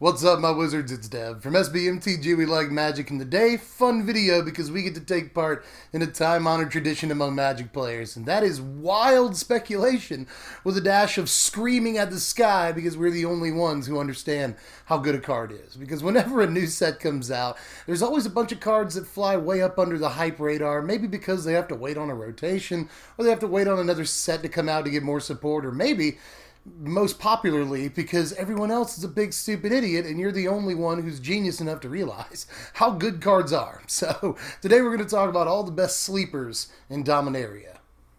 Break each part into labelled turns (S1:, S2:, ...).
S1: What's up, my wizards? It's Dev. From Mtg, we like magic, and today, fun video because we get to take part in a time-honored tradition among magic players, and that is wild speculation with a dash of screaming at the sky because we're the only ones who understand how good a card is. Because whenever a new set comes out, there's always a bunch of cards that fly way up under the hype radar, maybe because they have to wait on a rotation, or they have to wait on another set to come out to get more support, or maybe most popularly because everyone else is a big stupid idiot and you're the only one who's genius enough to realize how good cards are. So today we're going to talk about all the best sleepers in Dominaria.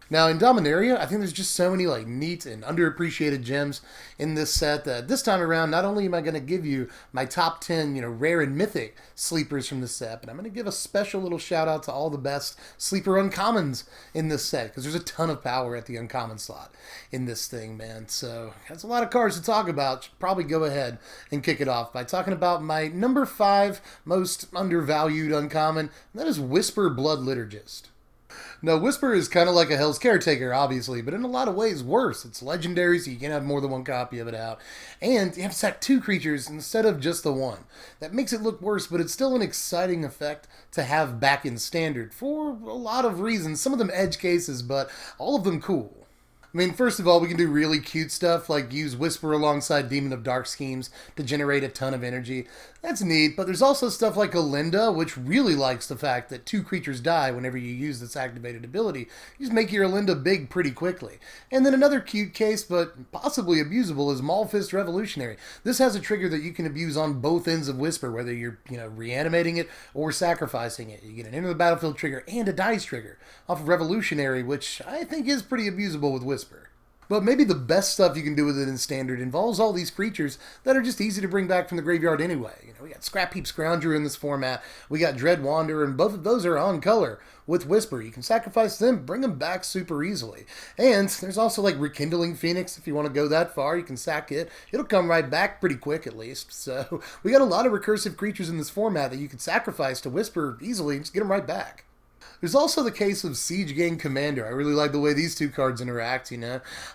S1: Now in Dominaria, I think there's just so many neat and underappreciated gems in this set that this time around, not only am I going to give you my top 10, rare and mythic sleepers from the set, but I'm going to give a special little shout out to all the best sleeper uncommons in this set, because there's a ton of power at the uncommon slot in this thing, man. So that's a lot of cards to talk about. Should probably go ahead and kick it off by talking about my number 5 most undervalued uncommon, and that is Whisper Blood Liturgist. Now, Whisper is kind of like a Hell's Caretaker, obviously, but in a lot of ways worse. It's legendary, so you can have more than one copy of it out. And you have to sack 2 creatures instead of just the 1. That makes it look worse, but it's still an exciting effect to have back in Standard for a lot of reasons. Some of them edge cases, but all of them cool. I mean, first of all, we can do really cute stuff like use Whisper alongside Demon of Dark Schemes to generate a ton of energy. That's neat, but there's also stuff like Olinda, which really likes the fact that 2 creatures die whenever you use this activated ability. You just make your Olinda big pretty quickly. And then another cute case, but possibly abusable, is Maulfist Revolutionary. This has a trigger that you can abuse on both ends of Whisper, whether you're, reanimating it or sacrificing it. You get an enter the battlefield trigger and a dice trigger off of Revolutionary, which I think is pretty abusable with Whisper. But maybe the best stuff you can do with it in Standard involves all these creatures that are just easy to bring back from the graveyard anyway. We got Scrap Heap Scrounger in this format, we got Dread Wanderer, and both of those are on color with Whisper. You can sacrifice them, bring them back super easily. And there's also Rekindling Phoenix, if you want to go that far. You can sack it. It'll come right back pretty quick at least. So we got a lot of recursive creatures in this format that you can sacrifice to Whisper easily and just get them right back. There's also the case of Siege Gang Commander. I really like the way these 2 cards interact,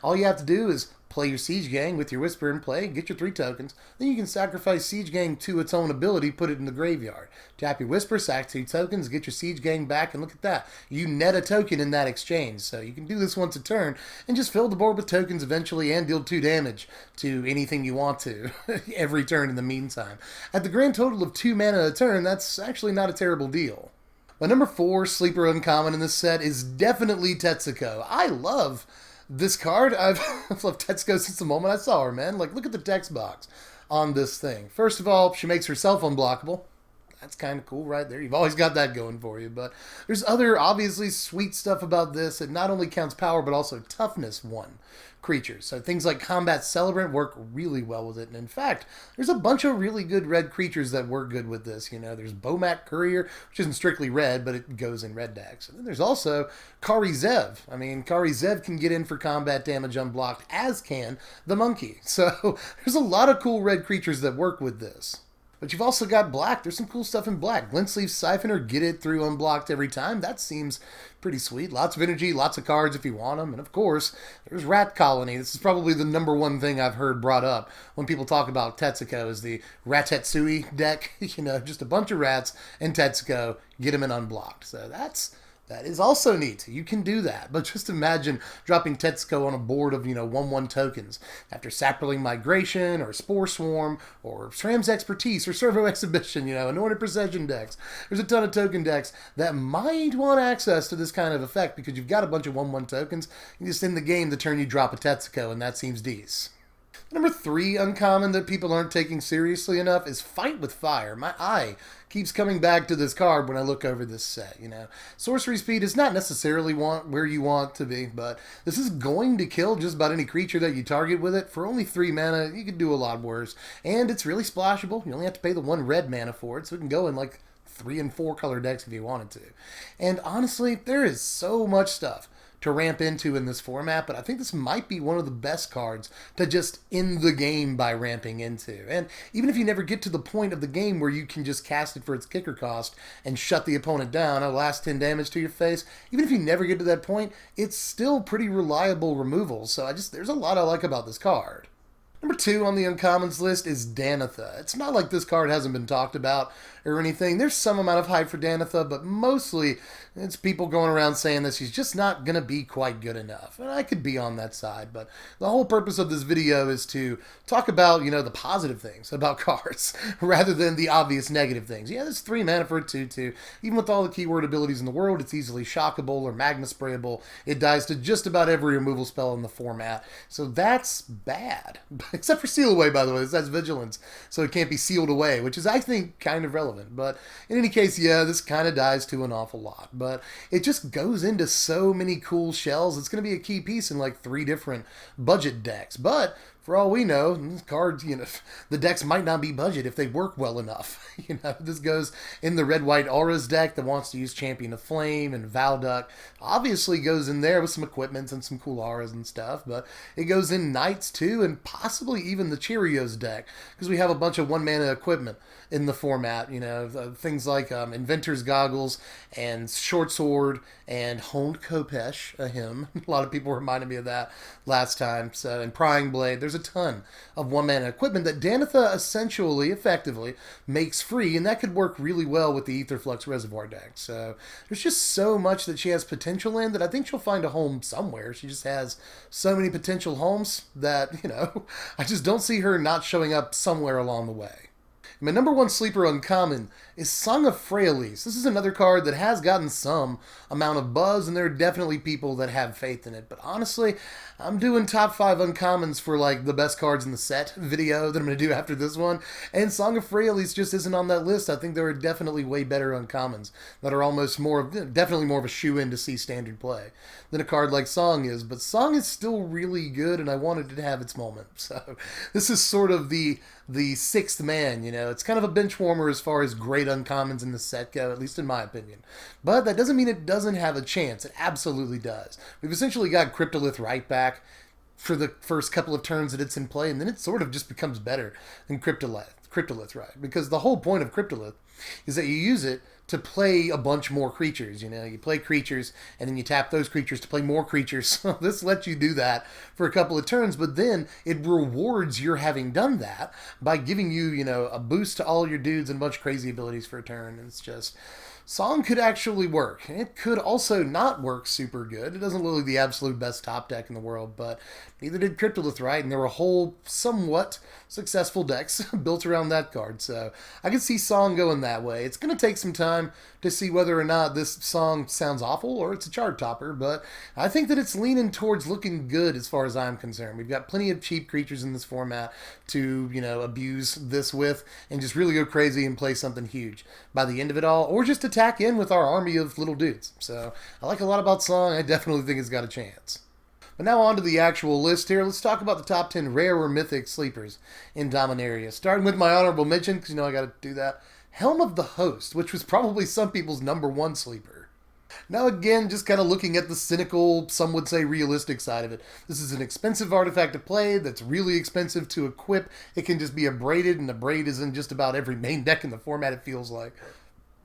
S1: All you have to do is play your Siege Gang with your Whisper in play, get your 3 tokens, then you can sacrifice Siege Gang to its own ability, put it in the graveyard. Tap your Whisper, sack 2 tokens, get your Siege Gang back, and look at that. You net a token in that exchange, so you can do this once a turn and just fill the board with tokens eventually and deal 2 damage to anything you want to every turn in the meantime. At the grand total of 2 mana a turn, that's actually not a terrible deal. My number 4 sleeper uncommon in this set is definitely Texico. I love this card. I've loved Texico since the moment I saw her, man. Look at the text box on this thing. First of all, she makes herself unblockable. That's kind of cool right there. You've always got that going for you. But there's other obviously sweet stuff about this. It not only counts power, but also toughness 1 creatures. So things like Combat Celebrant work really well with it. And in fact, there's a bunch of really good red creatures that work good with this. There's Bomat Courier, which isn't strictly red, but it goes in red decks. And then there's also Kari Zev. I mean, Kari Zev can get in for combat damage unblocked, as can the Monkey. So there's a lot of cool red creatures that work with this. But you've also got black. There's some cool stuff in black. Glintsleeve Siphoner, get it through unblocked every time. That seems pretty sweet. Lots of energy, lots of cards if you want them. And of course, there's Rat Colony. This is probably the number 1 thing I've heard brought up when people talk about Texico is the Ratetsui deck. Just a bunch of rats and Texico, get them in unblocked. So that is also neat. You can do that. But just imagine dropping Texico on a board of, 1/1 tokens after Saproling Migration or Spore Swarm or Shram's Expertise or Servo Exhibition, Anointed Procession decks. There's a ton of token decks that might want access to this kind of effect because you've got a bunch of 1/1 tokens. You just end the game the turn you drop a Texico, and that seems decent. Number 3 uncommon that people aren't taking seriously enough is Fight with Fire. My eye keeps coming back to this card when I look over this set, Sorcery speed is not necessarily where you want to be, but this is going to kill just about any creature that you target with it. For only 3 mana, you could do a lot worse. And it's really splashable. You only have to pay the 1 red mana for it, so it can go in 3 and 4 color decks if you wanted to. And honestly, there is so much stuff to ramp into in this format, but I think this might be one of the best cards to just end the game by ramping into. And even if you never get to the point of the game where you can just cast it for its kicker cost and shut the opponent down, a last 10 damage to your face, even if you never get to that point, it's still pretty reliable removal. So there's a lot I like about this card. Number 2 on the uncommons list is Dantha. It's not like this card hasn't been talked about or anything. There's some amount of hype for Dantha, but mostly it's people going around saying that she's just not going to be quite good enough. And I could be on that side, but the whole purpose of this video is to talk about, the positive things about cards rather than the obvious negative things. Yeah, there's 3 mana for a 2/2. Even with all the keyword abilities in the world, it's easily shockable or magma sprayable. It dies to just about every removal spell in the format. So that's bad. Except for Seal Away, by the way. That's Vigilance. So it can't be sealed away, which is, I think, kind of relevant. But in any case, yeah, this kind of dies to an awful lot. But it just goes into so many cool shells. It's going to be a key piece in like 3 different budget decks. But for all we know, these cards, the decks might not be budget if they work well enough. This goes in the red-white auras deck that wants to use Champion of Flame and Valduck. Obviously goes in there with some equipments and some cool auras and stuff, but it goes in Knights too, and possibly even the Cheerios deck, because we have a bunch of 1-mana equipment in the format, things like Inventor's Goggles and Short Sword and Honed Kopesh, a hymn. A lot of people reminded me of that last time. So, and Prying Blade. There's a ton of 1-mana equipment that Dantha essentially, effectively, makes free, and that could work really well with the Aetherflux Reservoir deck. So there's just so much that she has potential in that I think she'll find a home somewhere. She just has so many potential homes that, I just don't see her not showing up somewhere along the way. My number 1 sleeper uncommon is Song of Freyalise. This is another card that has gotten some amount of buzz, and there are definitely people that have faith in it. But honestly, I'm doing top 5 uncommons for like the best cards in the set video that I'm going to do after this one, and Song of Freyalise just isn't on that list. I think there are definitely way better uncommons that are almost definitely more of a shoe-in to see standard play than a card like Song is. But Song is still really good, and I wanted it to have its moment. So this is sort of the 6th man, It's kind of a bench warmer as far as great uncommons in the set go, at least in my opinion. But that doesn't mean it doesn't have a chance. It absolutely does. We've essentially got Cryptolith right back for the first couple of turns that it's in play, and then it sort of just becomes better than Cryptolith right? Because the whole point of Cryptolith is that you use it to play a bunch more creatures. You play creatures, and then you tap those creatures to play more creatures. So this lets you do that for a couple of turns, but then it rewards your having done that by giving you, a boost to all your dudes and a bunch of crazy abilities for a turn. And it's just... Song could actually work. It could also not work super good. It doesn't look like the absolute best top deck in the world, but neither did Cryptolith right, and there were whole somewhat successful decks built around that card. So I could see Song going that way. It's going to take some time to see whether or not this song sounds awful or it's a chart topper, but I think that it's leaning towards looking good as far as I'm concerned. We've got plenty of cheap creatures in this format to, abuse this with and just really go crazy and play something huge by the end of it all, or just attack in with our army of little dudes. So I like a lot about Song. I definitely think it's got a chance. But now on to the actual list here. Let's talk about the top 10 rare or mythic sleepers in Dominaria. Starting with my honorable mention, because I got to do that. Helm of the Host, which was probably some people's number 1 sleeper. Now again, just kind of looking at the cynical, some would say realistic side of it. This is an expensive artifact to play that's really expensive to equip. It can just be abraded, and abrade is in just about every main deck in the format, it feels like,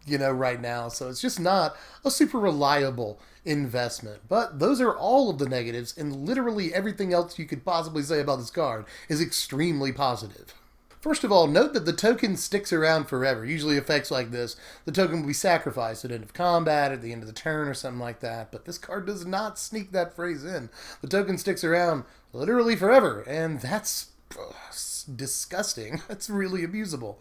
S1: right now. So it's just not a super reliable investment. But those are all of the negatives, and literally everything else you could possibly say about this card is extremely positive. First of all, note that the token sticks around forever. Usually effects like this, the token will be sacrificed at the end of combat, at the end of the turn, or something like that. But this card does not sneak that phrase in. The token sticks around literally forever, and that's disgusting. That's really abusable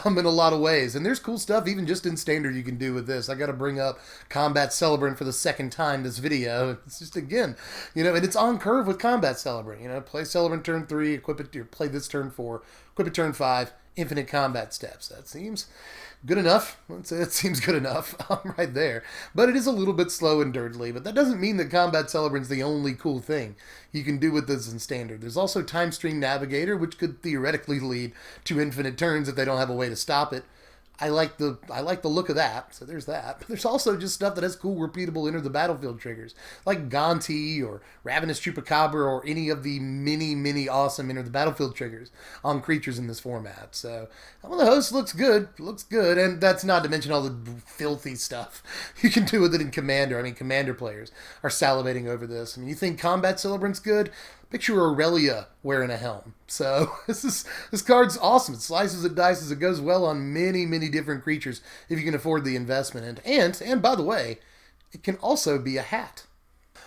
S1: in a lot of ways. And there's cool stuff even just in standard you can do with this. I got to bring up Combat Celebrant for the second time this video. It's just, again, and it's on curve with Combat Celebrant. Play Celebrant turn 3, equip it, or play this turn 4, equip it turn 5, infinite combat steps. That seems good enough. Let's say it seems good enough right there. But it is a little bit slow and dirtly. But that doesn't mean that Combat Celebrant's the only cool thing you can do with this in standard. There's also Time Stream Navigator, which could theoretically lead to infinite turns if they don't have a way to stop it. I like the look of that, so there's that. But there's also just stuff that has cool, repeatable enter the battlefield triggers, like Gonti or Ravenous Chupacabra or any of the many awesome enter the battlefield triggers on creatures in this format. So, well, the host looks good, and that's not to mention all the filthy stuff you can do with it in Commander. I mean, Commander players are salivating over this. I mean, you think Combat Celebrant's good? Picture Aurelia wearing a helm. So this card's awesome. It slices and dices. It goes well on many, many different creatures if you can afford the investment. And by the way, it can also be a hat.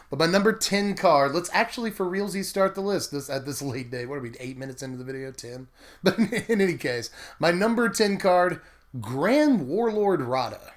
S1: But my number 10 card, let's actually for realsies start the list at this late day. What are we, 8 minutes into the video? 10? But in any case, my number 10 card, Grand Warlord Radha.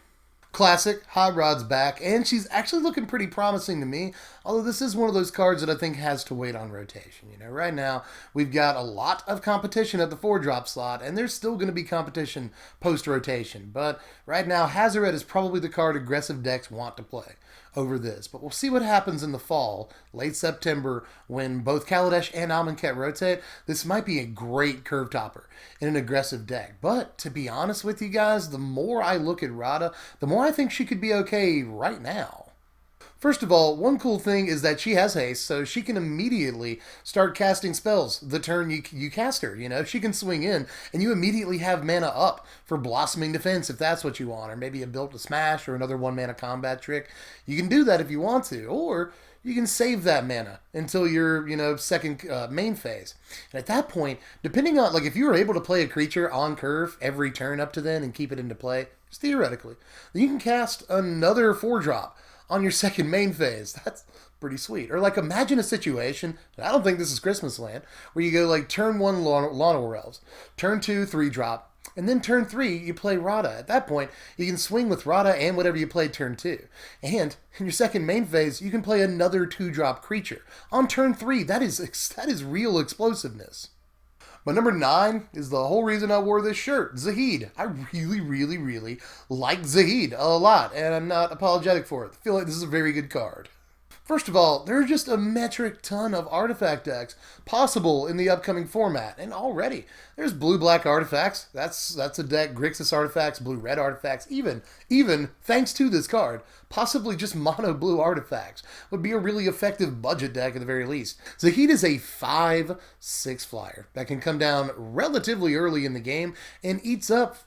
S1: Classic, Hot Rod's back, and she's actually looking pretty promising to me, although this is one of those cards that I think has to wait on rotation. You know, right now, we've got a lot of competition at the 4-drop slot, and there's still going to be competition post-rotation, but right now, Hazoret is probably the card aggressive decks want to play over this. But we'll see what happens in the fall, late September, when both Kaladesh and Amonkhet rotate. This might be a great curve topper in an aggressive deck. But to be honest with you guys, the more I look at Radha, the more I think she could be okay right now. First of all, one cool thing is that she has haste, so she can immediately start casting spells the turn you cast her. You know, she can swing in, and you immediately have mana up for Blossoming Defense if that's what you want, or maybe a Built to Smash or another 1-mana combat trick. You can do that if you want to, or you can save that mana until your, second main phase. And at that point, depending on, if you were able to play a creature on curve every turn up to then and keep it into play, just theoretically, then you can cast another 4-drop on your second main phase. That's pretty sweet. Or imagine a situation, I don't think this is Christmas Land, where you go turn 1 Lawnmower Elves, turn 2 3-drop, and then turn 3 you play Radha. At that point, you can swing with Radha and whatever you played turn 2. And in your second main phase, you can play another 2-drop creature. On turn 3, that is real explosiveness. But number 9 is the whole reason I wore this shirt, Zahid. I really, really, really like Zahid a lot, and I'm not apologetic for it. I feel like this is a very good card. First of all, there are just a metric ton of artifact decks possible in the upcoming format, and already there's blue-black artifacts. That's a deck, Grixis artifacts, blue-red artifacts, even thanks to this card, possibly just mono-blue artifacts would be a really effective budget deck at the very least. Zahid is a 5/6 flyer that can come down relatively early in the game and eats up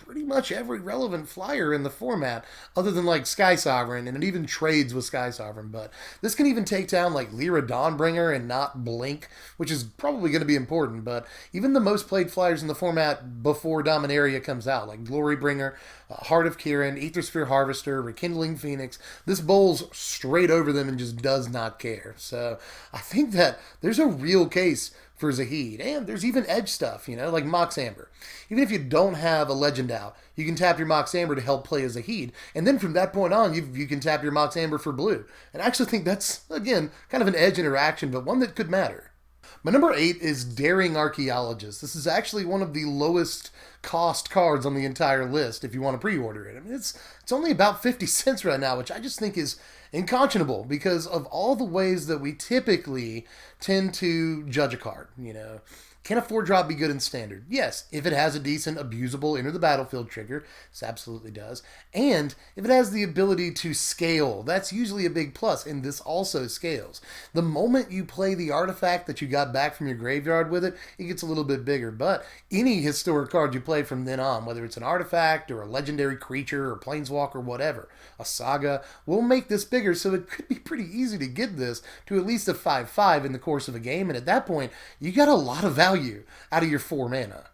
S1: pretty much every relevant flyer in the format, other than Sky Sovereign, and it even trades with Sky Sovereign. But this can even take down Lyra Dawnbringer and not Blink, which is probably going to be important. But even the most played flyers in the format before Dominaria comes out, like Glorybringer, Heart of Kiran, Aethersphere Harvester, Rekindling Phoenix, this bowls straight over them and just does not care. So I think that there's a real case for Zahid, and there's even edge stuff, like Mox Amber. Even if you don't have a legend out, you can tap your Mox Amber to help play a Zahid, and then from that point on, you can tap your Mox Amber for blue. And I actually think that's, again, kind of an edge interaction, but one that could matter. My number 8 is Daring Archaeologist. This is actually one of the lowest cost cards on the entire list if you want to pre-order it. I mean, it's only about 50 cents right now, which I just think is unconscionable because of all the ways that we typically tend to judge a card. Can a 4-drop be good in Standard? Yes, if it has a decent abusable enter the battlefield trigger. This absolutely does. And if it has the ability to scale, that's usually a big plus, and this also scales. The moment you play the artifact that you got back from your graveyard with it, it gets a little bit bigger. But any historic card you play from then on, whether it's an artifact or a legendary creature or planeswalker, whatever, a saga, will make this bigger, so it could be pretty easy to get this to at least a 5/5 in the course of a game, and at that point, you got a lot of value out of your 4 mana.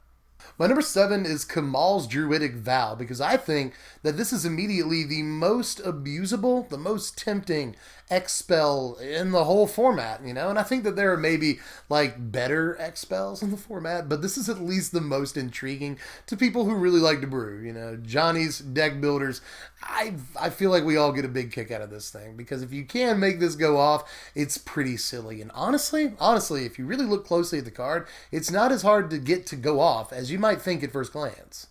S1: My number 7 is Kamal's Druidic Vow, because I think that this is immediately the most abusable, the most tempting X spell in the whole format, and I think that there are maybe better X spells in the format, but this is at least the most intriguing to people who really like to brew. Johnny's deck builders, I feel like we all get a big kick out of this thing, because if you can make this go off, it's pretty silly. And honestly, if you really look closely at the card, it's not as hard to get to go off as you might think at first glance.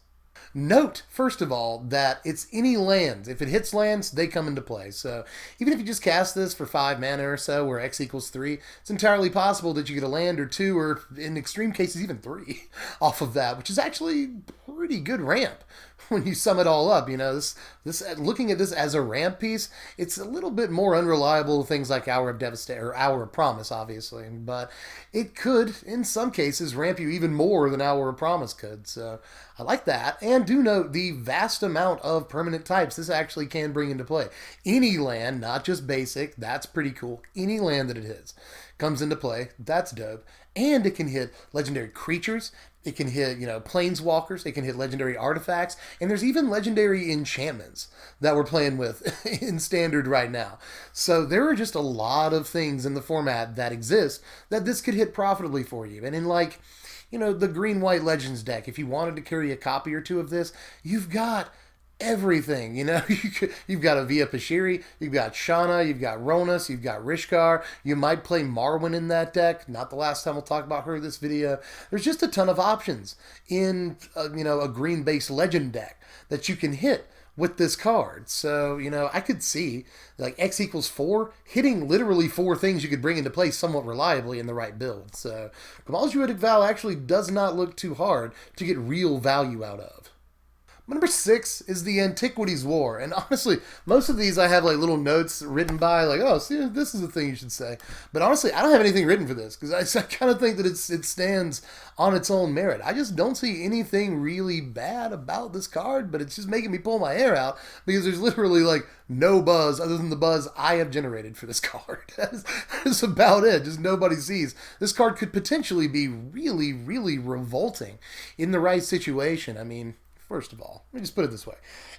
S1: Note, first of all, that it's any lands. If it hits lands, they come into play. So even if you just cast this for 5 mana or so, where X equals 3, it's entirely possible that you get a land or 2, or in extreme cases, even 3 off of that, which is actually pretty good ramp when you sum it all up. This looking at this as a ramp piece, it's a little bit more unreliable things like Hour of Devastation, or Hour of Promise, obviously, but it could, in some cases, ramp you even more than Hour of Promise could. So I like that. And do note the vast amount of permanent types this actually can bring into play. Any land, not just basic, that's pretty cool. Any land that it hits comes into play. That's dope. And it can hit legendary creatures. It can hit, planeswalkers. It can hit legendary artifacts. And there's even legendary enchantments that we're playing with in Standard right now. So there are just a lot of things in the format that exist that this could hit profitably for you. And in the green-white Legends deck, if you wanted to carry a copy or two of this, you've got everything, You've got a Via Pashiri, you've got Shana, you've got Ronus, you've got Rishkar. You might play Marwyn in that deck. Not the last time we'll talk about her in this video. There's just a ton of options in, a green-based Legend deck that you can hit with this card. So, I could see, X equals 4, hitting literally 4 things you could bring into play somewhat reliably in the right build. So, Kamal's Druidic Vow actually does not look too hard to get real value out of. Number 6 is the Antiquities War, and honestly, most of these I have little notes written by, oh, see, this is a thing you should say. But honestly, I don't have anything written for this, because I kind of think that it stands on its own merit. I just don't see anything really bad about this card, but it's just making me pull my hair out, because there's literally, no buzz other than the buzz I have generated for this card. That's about it. Just nobody sees. This card could potentially be really, really revolting in the right situation. I mean, first of all, let me just put it this way.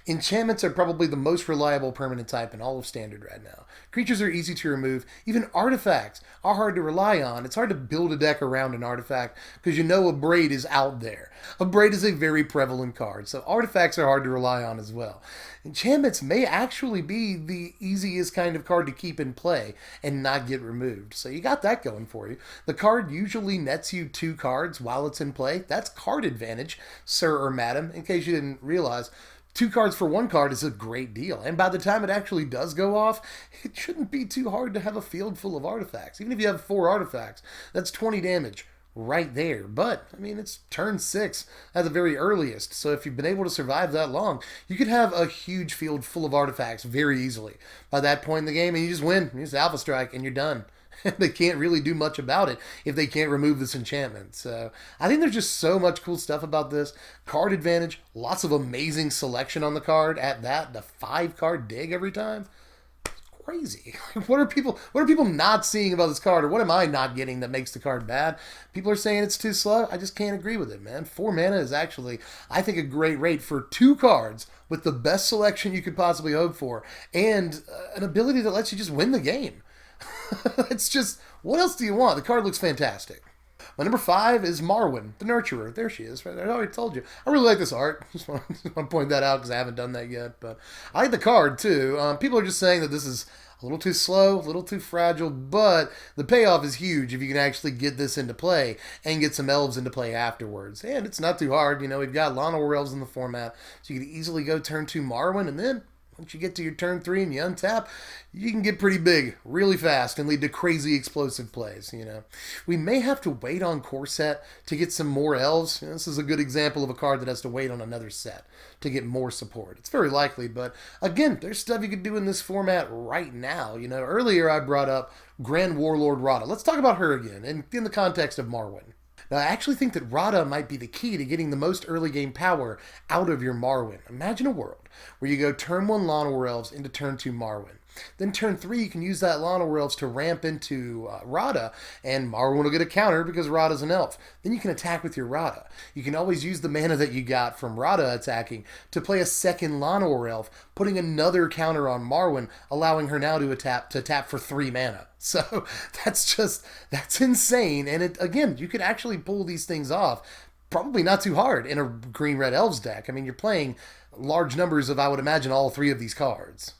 S1: Enchantments are probably the most reliable permanent type in all of Standard right now. Creatures are easy to remove. Even artifacts are hard to rely on. It's hard to build a deck around an artifact because a Braid is out there. A Braid is a very prevalent card, so artifacts are hard to rely on as well. Enchantments may actually be the easiest kind of card to keep in play and not get removed. So you got that going for you. The card usually nets you 2 cards while it's in play. That's card advantage, sir or madam, in case you didn't realize. 2 cards for 1 card is a great deal. And by the time it actually does go off, it shouldn't be too hard to have a field full of artifacts. Even if you have 4 artifacts, that's 20 damage right there. But, it's turn 6 at the very earliest. So if you've been able to survive that long, you could have a huge field full of artifacts very easily by that point in the game. And you just win. You just Alpha Strike and you're done. They can't really do much about it if they can't remove this enchantment. So I think there's just so much cool stuff about this. Card advantage, lots of amazing selection on the card. At that, the 5-card dig every time. It's crazy. What are people not seeing about this card, or what am I not getting that makes the card bad? People are saying it's too slow. I just can't agree with it, man. 4 mana is actually, I think, a great rate for 2 cards with the best selection you could possibly hope for, and an ability that lets you just win the game. It's just, what else do you want? The card looks fantastic. My number 5 is Marwyn, the Nurturer. There she is. Right there. I already told you. I really like this art. Just want to point that out because I haven't done that yet. But I like the card, too. People are just saying that this is a little too slow, a little too fragile, but the payoff is huge if you can actually get this into play and get some elves into play afterwards. And it's not too hard. We've got Lana War elves in the format, so you can easily go turn 2 Marwyn, and then once you get to your turn 3 and you untap, you can get pretty big really fast and lead to crazy explosive plays, We may have to wait on core set to get some more elves. This is a good example of a card that has to wait on another set to get more support. It's very likely, but again, there's stuff you could do in this format right now. Earlier I brought up Grand Warlord Rada. Let's talk about her again, and in the context of Marwyn. Now, I actually think that Rada might be the key to getting the most early game power out of your Marwyn. Imagine a world where you go turn 1 Lana War Elves into turn 2 Marwyn. Then turn 3, you can use that Lana War Elves to ramp into Rada, and Marwyn will get a counter because Rada's an elf. Then you can attack with your Rada. You can always use the mana that you got from Rada attacking to play a second Lana War Elf, putting another counter on Marwyn, allowing her now to tap for 3 mana. So that's insane. And again, you could actually pull these things off. Probably not too hard in a green-red elves deck. You're playing large numbers of, I would imagine, all 3 of these cards.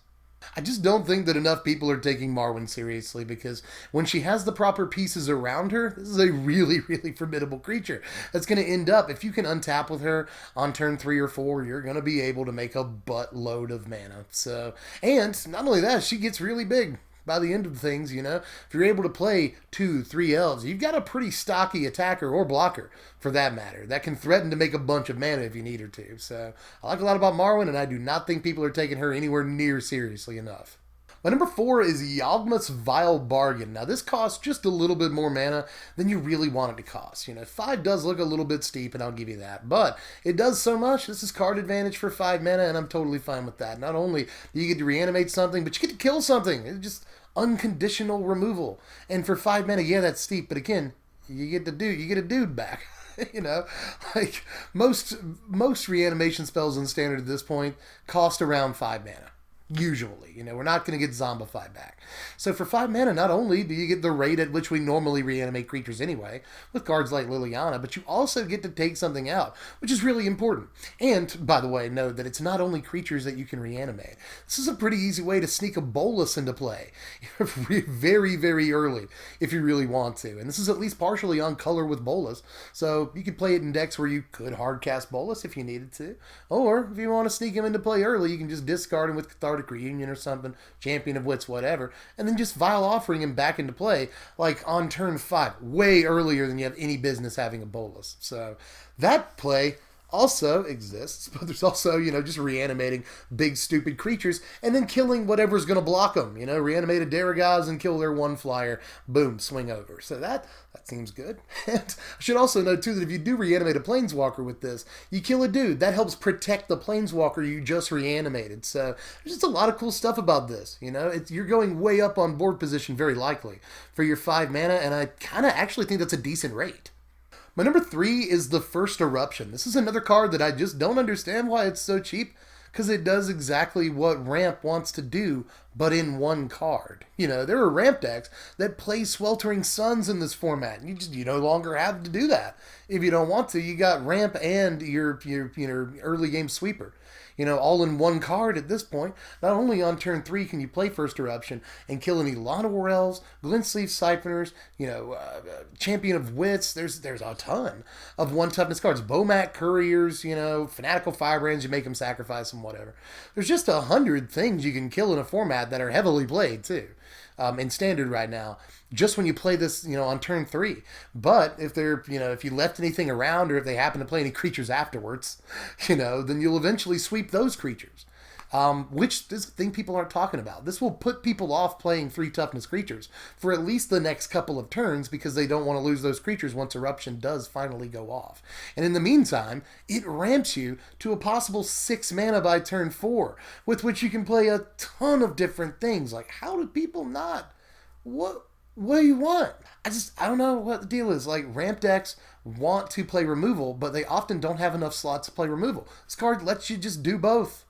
S1: I just don't think that enough people are taking Marwyn seriously, because when she has the proper pieces around her, this is a really, really formidable creature that's going to end up, if you can untap with her on turn 3 or 4, you're going to be able to make a buttload of mana. So, and not only that, she gets really big by the end of things, If you're able to play 2, 3 elves, you've got a pretty stocky attacker or blocker, for that matter, that can threaten to make a bunch of mana if you need her to. So I like a lot about Marwyn, and I do not think people are taking her anywhere near seriously enough. My number 4 is Yawgmoth's Vile Bargain. Now, this costs just a little bit more mana than you really want it to cost. 5 does look a little bit steep, and I'll give you that. But it does so much. This is card advantage for 5 mana, and I'm totally fine with that. Not only do you get to reanimate something, but you get to kill something. It's just unconditional removal. And for 5 mana, yeah, that's steep. But again, you get a dude back. Like most reanimation spells in Standard at this point cost around 5 mana. Usually, we're not going to get zombified back. So for 5 mana, not only do you get the rate at which we normally reanimate creatures anyway, with cards like Liliana, but you also get to take something out, which is really important. And, by the way, note that it's not only creatures that you can reanimate. This is a pretty easy way to sneak a Bolus into play very, very early if you really want to. And this is at least partially on color with Bolus, so you could play it in decks where you could hardcast Bolus if you needed to. Or, if you want to sneak him into play early, you can just discard him with Cathartic Reunion or something, Champion of Wits, whatever, and then just Vile Offering him back into play, like on turn 5, way earlier than you have any business having a Bolus. So that play also exists, but there's also, just reanimating big stupid creatures and then killing whatever's going to block them. Reanimate a Daragaz and kill their 1-flyer. Boom, swing over. So that seems good. And I should also note, too, that if you do reanimate a Planeswalker with this, you kill a dude. That helps protect the Planeswalker you just reanimated. So there's just a lot of cool stuff about this. You're going way up on board position, very likely, for your 5 mana, and I kind of actually think that's a decent rate. My number 3 is the First Eruption. This is another card that I just don't understand why it's so cheap, because it does exactly what Ramp wants to do, but in one card. There are Ramp decks that play Sweltering Suns in this format, and you no longer have to do that. If you don't want to, you got Ramp and your early game sweeper. All in one card at this point. Not only on turn 3 can you play First Eruption and kill any Llanowar Elves, Glintsleeve Siphoners, Champion of Wits. There's a ton of 1 toughness cards. Bomat Couriers, Fanatical Firebrands, you make them sacrifice them, whatever. There's just 100 things you can kill in a format that are heavily played, too. In Standard right now, just when you play this, on turn 3. But if they're, if you left anything around, or if they happen to play any creatures afterwards, then you'll eventually sweep those creatures. Which is a thing people aren't talking about. This will put people off playing 3 toughness creatures for at least the next couple of turns, because they don't want to lose those creatures once Eruption does finally go off. And in the meantime, it ramps you to a possible 6 mana by turn 4, with which you can play a ton of different things. Like, how do people not? What do you want? I don't know what the deal is. Like, ramp decks want to play removal, but they often don't have enough slots to play removal. This card lets you just do both.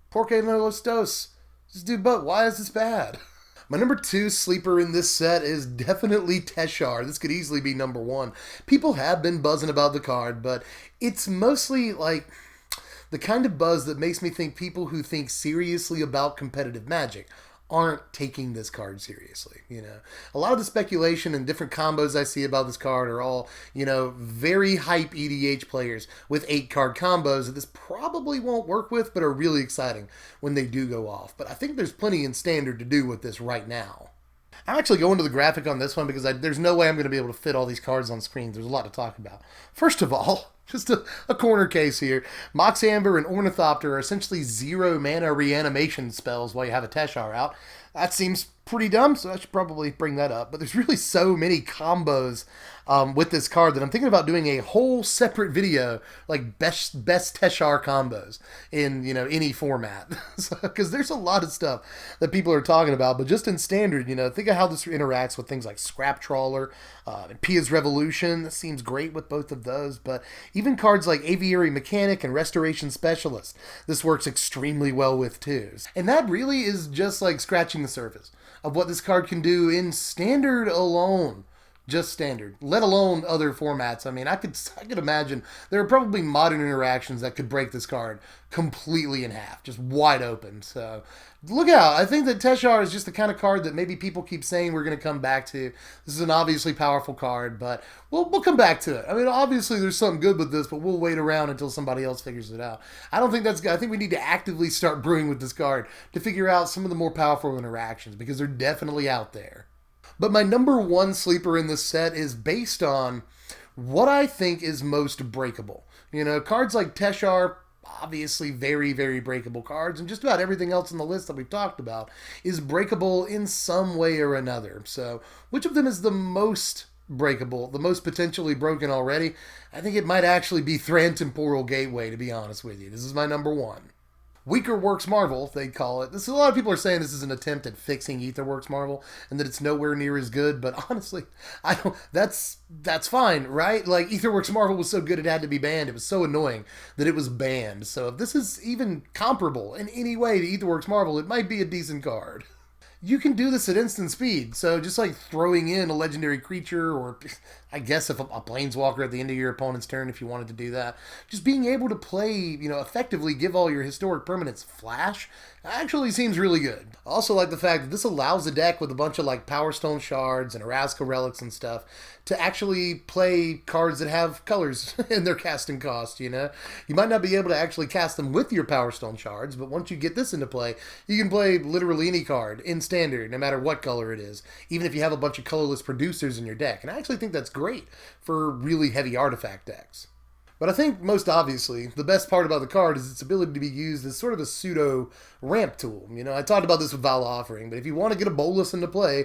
S1: Porque no los dos. Just do both. Why is this bad? My number 2 sleeper in this set is definitely Teshar. This could easily be number 1. People have been buzzing about the card, but it's mostly like the kind of buzz that makes me think people who think seriously about competitive Magic aren't taking this card seriously. A lot of the speculation and different combos I see about this card are all, very hype EDH players with 8-card combos that this probably won't work with, but are really exciting when they do go off. But I think there's plenty in Standard to do with this right now. I'm actually going to the graphic on this one because there's no way I'm going to be able to fit all these cards on screen. There's a lot to talk about. First of all, just a corner case here. Mox Amber and Ornithopter are essentially 0 mana reanimation spells while you have a Teshar out. That seems pretty dumb, so I should probably bring that up. But there's really so many combos with this card that I'm thinking about doing a whole separate video, like best Teshar combos in any format, because there's a lot of stuff that people are talking about. But just in Standard, think of how this interacts with things like Scrap Trawler and Pia's Revolution. This seems great with both of those. But even cards like Aviary Mechanic and Restoration Specialist, this works extremely well with too. And that really is just like scratching the surface of what this card can do in Standard alone. Just Standard, let alone other formats. I mean, I could imagine there are probably modern interactions that could break this card completely in half, just wide open. So look out. I think that Teshar is just the kind of card that maybe people keep saying we're going to come back to. This is an obviously powerful card, but we'll come back to it. I mean, obviously there's something good with this, but we'll wait around until somebody else figures it out. I don't think that's good. I think we need to actively start brewing with this card to figure out some of the more powerful interactions, because they're definitely out there. But my number 1 sleeper in this set is based on what I think is most breakable. Cards like Teshar, obviously very, very breakable cards, and just about everything else on the list that we've talked about is breakable in some way or another. So which of them is the most breakable, the most potentially broken already? I think it might actually be Thran Temporal Gateway, to be honest with you. This is my number one. Weakerworks Marvel, they call it. A lot of people are saying this is an attempt at fixing Aetherworks Marvel and that it's nowhere near as good, but honestly, I don't. That's fine, right? Like, Aetherworks Marvel was so good it had to be banned. It was so annoying that it was banned. So if this is even comparable in any way to Aetherworks Marvel, it might be a decent card. You can do this at instant speed, so just like throwing in a legendary creature, or I guess if a planeswalker at the end of your opponent's turn, if you wanted to do that, just being able to play, effectively give all your historic permanents flash, actually seems really good. I also like the fact that this allows a deck with a bunch of like Power Stone Shards and Erasca Relics and stuff to actually play cards that have colors in their casting cost, You might not be able to actually cast them with your Power Stone Shards, but once you get this into play, you can play literally any card in Standard, no matter what color it is, even if you have a bunch of colorless producers in your deck. And I actually think that's great for really heavy artifact decks. But I think most obviously, the best part about the card is its ability to be used as sort of a pseudo ramp tool. I talked about this with Vala Offering, but if you want to get a Bolas into play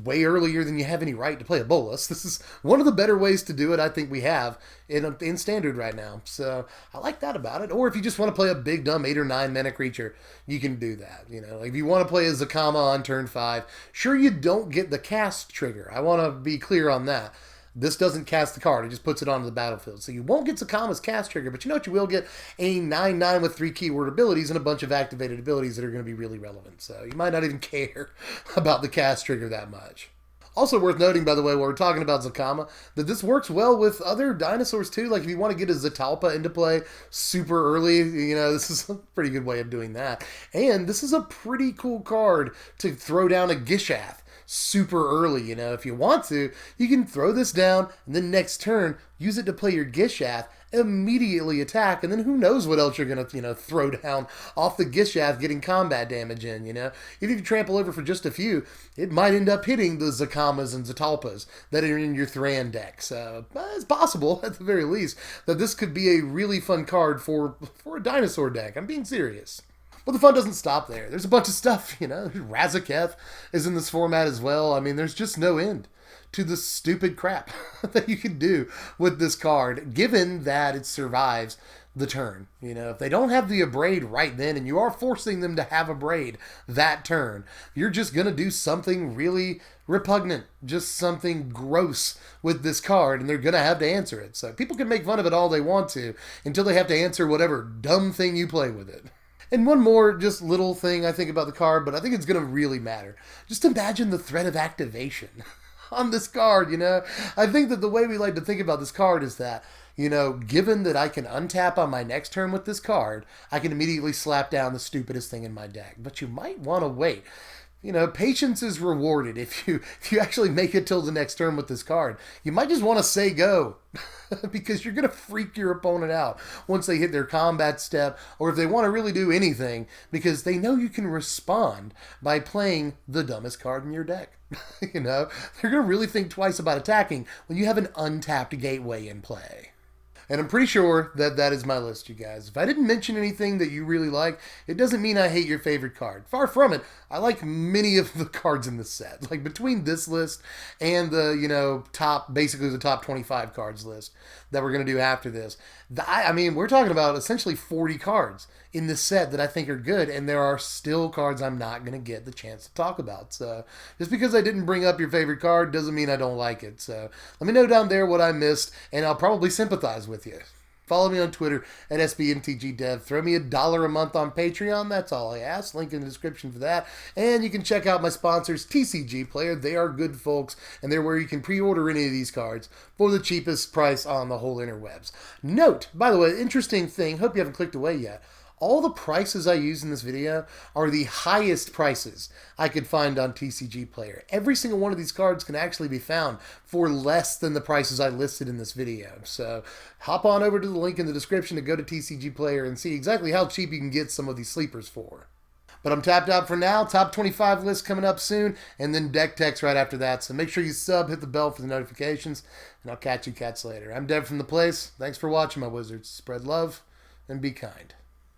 S1: way earlier than you have any right to play a Bolas, this is one of the better ways to do it I think we have in Standard right now. So I like that about it. Or if you just want to play a big dumb 8 or 9 mana creature, you can do that. Like if you want to play a Zakama on turn 5, sure, you don't get the cast trigger. I want to be clear on that. This doesn't cast the card, it just puts it onto the battlefield. So you won't get Zakama's cast trigger, but you know what you will get? A 9/9 with 3 keyword abilities and a bunch of activated abilities that are going to be really relevant. So you might not even care about the cast trigger that much. Also worth noting, by the way, while we're talking about Zakama, that this works well with other dinosaurs too. Like if you want to get a Zatalpa into play super early, this is a pretty good way of doing that. And this is a pretty cool card to throw down a Gishath super early. If you want to, you can throw this down and then next turn use it to play your Gishath, immediately attack, and then who knows what else you're gonna throw down off the Gishath, getting combat damage in. Even if you trample over for just a few, it might end up hitting the Zakamas and Zatalpas that are in your Thran deck. So it's possible, at the very least, that this could be a really fun card for a dinosaur deck. I'm being serious. But the fun doesn't stop there. There's a bunch of stuff, Razaketh is in this format as well. There's just no end to the stupid crap that you can do with this card, given that it survives the turn. If they don't have the Abrade right then, and you are forcing them to have Abrade that turn, you're just going to do something really repugnant, just something gross with this card, and they're going to have to answer it. So people can make fun of it all they want to until they have to answer whatever dumb thing you play with it. And one more just little thing I think about the card, but I think it's going to really matter. Just imagine the threat of activation on this card, I think that the way we like to think about this card is that, given that I can untap on my next turn with this card, I can immediately slap down the stupidest thing in my deck. But you might want to wait. Patience is rewarded if you actually make it till the next turn with this card. You might just want to say go because you're going to freak your opponent out once they hit their combat step, or if they want to really do anything, because they know you can respond by playing the dumbest card in your deck. They're going to really think twice about attacking when you have an untapped gateway in play. And I'm pretty sure that that is my list, you guys. If I didn't mention anything that you really like, it doesn't mean I hate your favorite card. Far from it. I like many of the cards in this set. Like between this list and the, basically the top 25 cards list that we're going to do after this. We're talking about essentially 40 cards in this set that I think are good, and there are still cards I'm not going to get the chance to talk about. So just because I didn't bring up your favorite card doesn't mean I don't like it. So let me know down there what I missed, and I'll probably sympathize with you. Follow me on Twitter at SBMTGDev. Throw me $1 a month on Patreon. That's all I ask. Link in the description for that. And you can check out my sponsors, TCG Player. They are good folks, and they're where you can pre-order any of these cards for the cheapest price on the whole interwebs. Note, by the way, interesting thing, hope you haven't clicked away yet. All the prices I use in this video are the highest prices I could find on TCG Player. Every single one of these cards can actually be found for less than the prices I listed in this video. So hop on over to the link in the description to go to TCG Player and see exactly how cheap you can get some of these sleepers for. But I'm tapped out for now. Top 25 list coming up soon, and then Deck Techs right after that. So make sure you sub, hit the bell for the notifications, and I'll catch you cats later. I'm Dev from The Place. Thanks for watching, my wizards. Spread love and be kind.